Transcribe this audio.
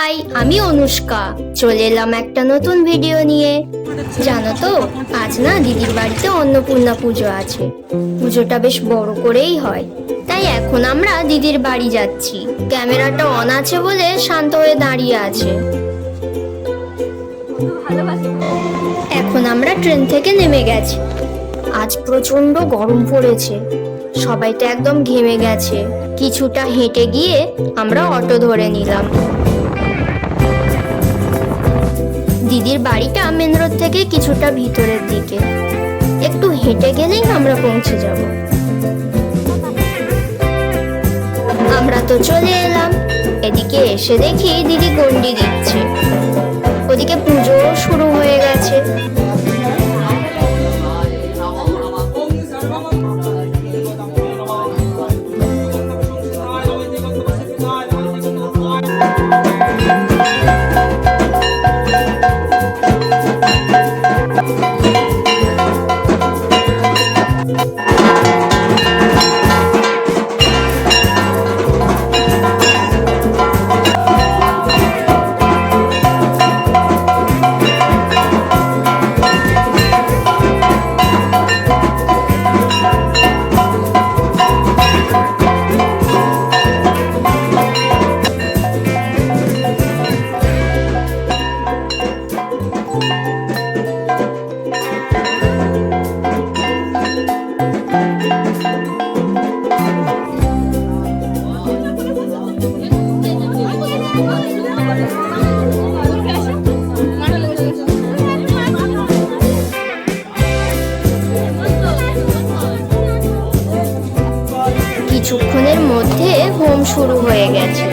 High, আমি অনুষ্কা। চলে এলাম একটা নতুন ভিডিও নিয়ে। জানো তো, আজ না দিদির বাড়িতে অন্নপূর্ণা পুজো আছে। পুজোটা বেশ বড় করেই হয়, তাই এখন আমরা দিদির বাড়ি যাচ্ছি। ক্যামেরাটা অন আছে বলে শান্ত হয়ে দাঁড়িয়ে আছে। এখন আমরা ট্রেন থেকে নেমে গেছি। আজ প্রচন্ড গরম পড়েছে, সবাই তো একদম ঘেমে গেছে। কিছুটা হেঁটে গিয়ে আমরা অটো ধরে নিলাম। দিদির বাড়িটা মেন রোড থেকে কিছুটা ভিতরের দিকে, একটু হেঁটে গেলেই আমরা পৌঁছে যাব। আমরা তো চলে এলাম। এদিকে এসে দেখি দিদি গন্ডি দিচ্ছে, ওদিকে পুজো শুরু হয়ে গেছে। কিছুক্ষণের মধ্যে হোম শুরু হয়ে গেছে।